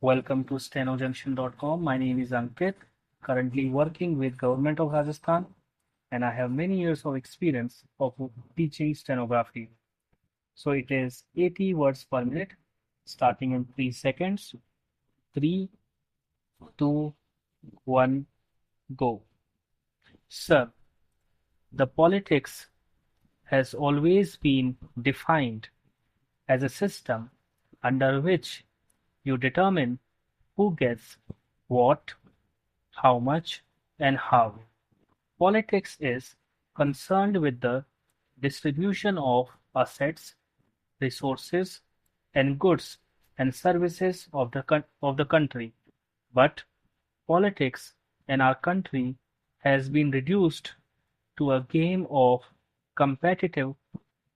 Welcome to stenojunction.com. My name is Ankit, currently working with Government of Rajasthan, and I have many years of experience of teaching stenography. So it is 80 words per minute, starting in 3 seconds. 3, 2, 1, go. Sir, the politics has always been defined as a system under which you determine who gets what, how much, and how. Politics is concerned with the distribution of assets, resources, and goods and services of the country. But politics in our country has been reduced to a game of competitive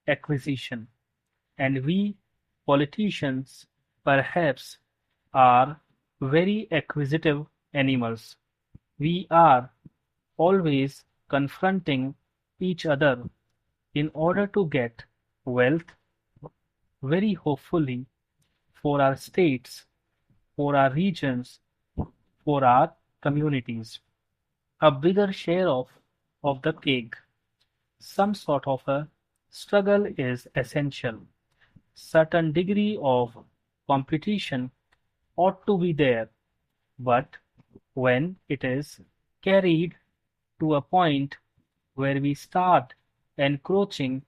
acquisition, and we politicians perhaps are very acquisitive animals. We are always confronting each other in order to get wealth, very hopefully for our states, for our regions, for our communities. A bigger share of the cake. Some sort of a struggle is essential. Certain degree of competition ought to be there, but when it is carried to a point where we start encroaching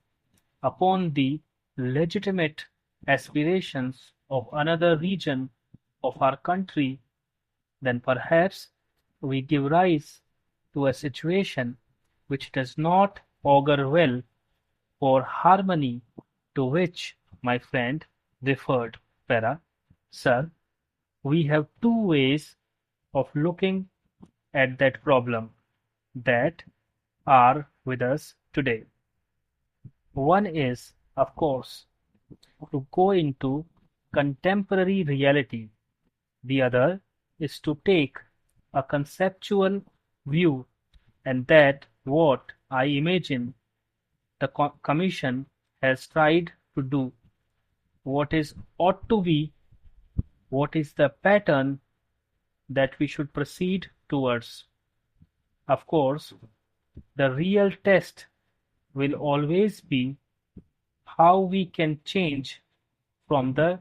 upon the legitimate aspirations of another region of our country, then perhaps we give rise to a situation which does not augur well for harmony, to which my friend referred. Para, sir, we have two ways of looking at that problem that are with us today. One is, of course, to go into contemporary reality. The other is to take a conceptual view, and that what I imagine the Commission has tried to do. What is ought to be, what is the pattern that we should proceed towards. Of course, the real test will always be how we can change from the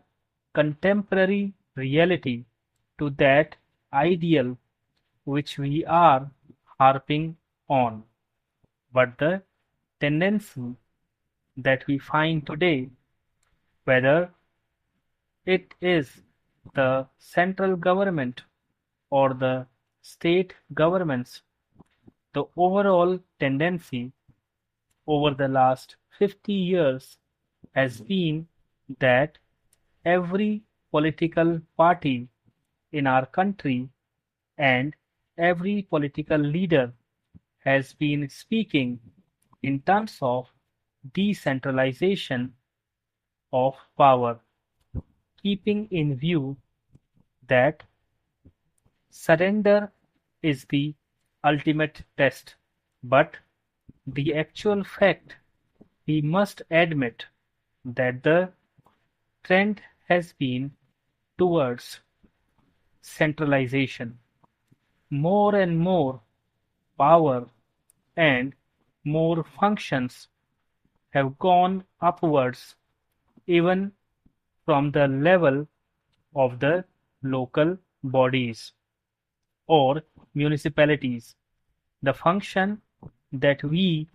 contemporary reality to that ideal which we are harping on. But the tendency that we find today, whether it is the central government or the state governments, the overall tendency over the last 50 years has been that every political party in our country and every political leader has been speaking in terms of decentralization of power, keeping in view that surrender is the ultimate test. But the actual fact, we must admit that the trend has been towards centralization. More and more power and more functions have gone upwards, even from the level of the local bodies or municipalities. The function that we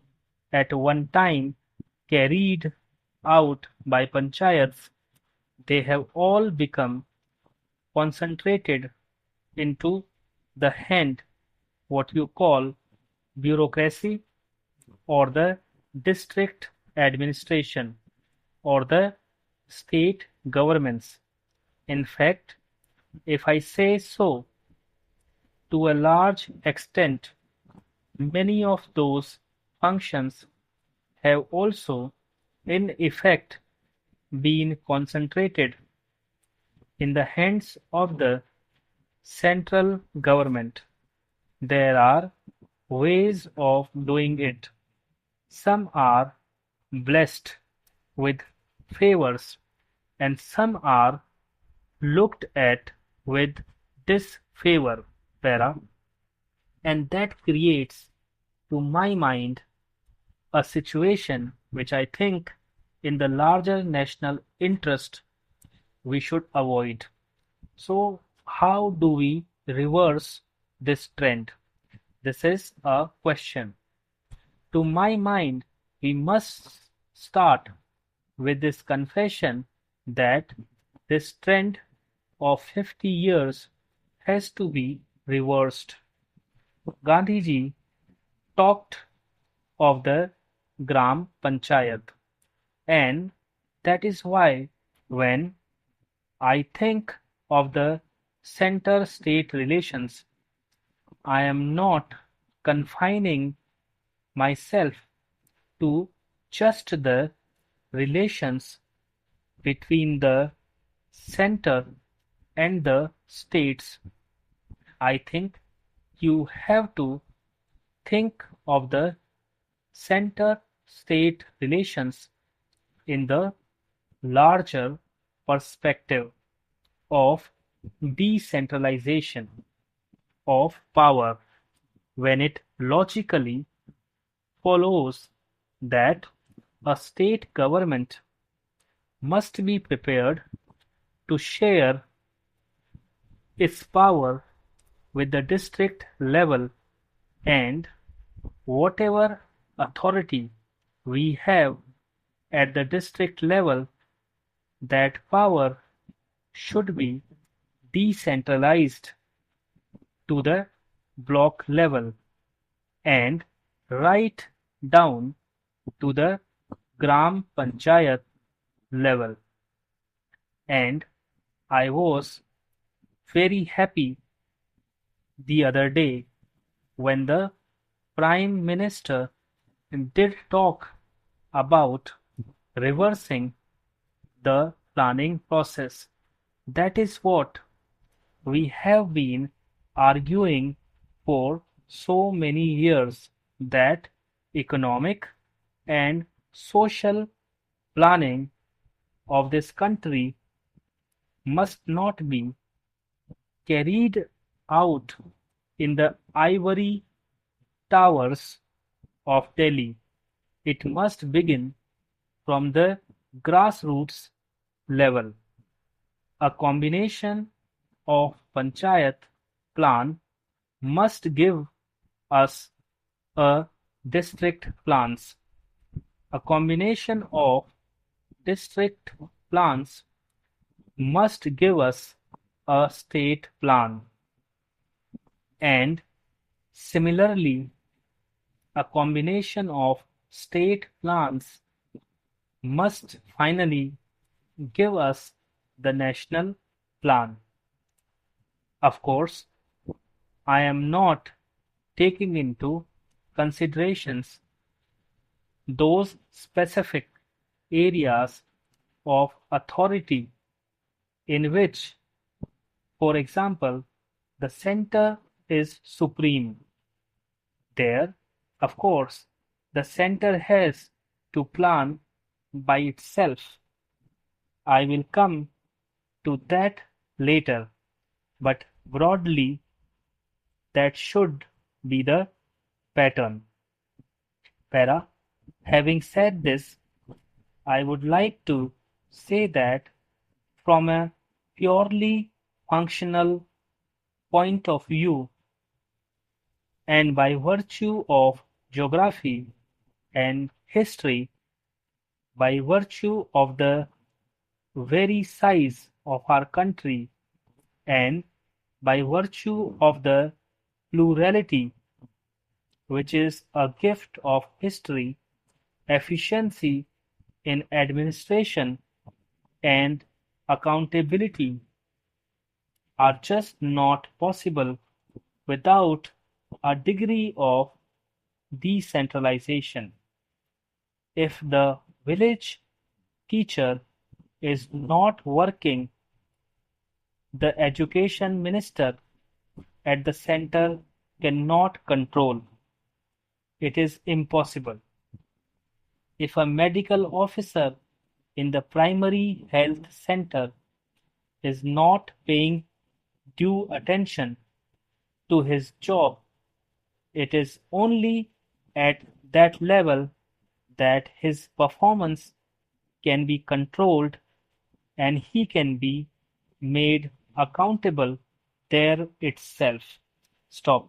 at one time carried out by panchayats, they have all become concentrated into the hand, what you call bureaucracy, or the district administration, or the state governments. In fact, if I say so, to a large extent, many of those functions have also, in effect, been concentrated in the hands of the central government. There are ways of doing it. Some are blessed with favors, and some are looked at with disfavor, para, and that creates, to my mind, a situation which I think, in the larger national interest, we should avoid. So, how do we reverse this trend? This is a question. To my mind, we must start with this confession that this trend of 50 years has to be reversed. Gandhiji talked of the Gram Panchayat, and that is why when I think of the center-state relations, I am not confining myself to just the relations between the center and the states. I think you have to think of the center-state relations in the larger perspective of decentralization of power, when it logically follows that a state government must be prepared to share its power with the district level, and whatever authority we have at the district level, that power should be decentralized to the block level and right down to the Gram Panchayat level. And I was very happy the other day when the Prime Minister did talk about reversing the planning process. That is what we have been arguing for so many years, that economic and social planning of this country must not be carried out in the ivory towers of Delhi. It must begin from the grassroots level. A combination of panchayat plan must give us a district plans. A combination of district plans must give us a state plan. And similarly, a combination of state plans must finally give us the national plan. Of course, I am not taking into considerations those specific areas of authority in which, for example, the center is supreme. There, of course, the center has to plan by itself. I will come to that later, but broadly, that should be the pattern. Para, having said this, I would like to say that from a purely functional point of view, and by virtue of geography and history, by virtue of the very size of our country, and by virtue of the plurality which is a gift of history, efficiency in administration and accountability are just not possible without a degree of decentralization. If the village teacher is not working, the education minister at the center cannot control. It is impossible. If a medical officer in the primary health center is not paying due attention to his job. It is only at that level that his performance can be controlled and he can be made accountable there itself. Stop.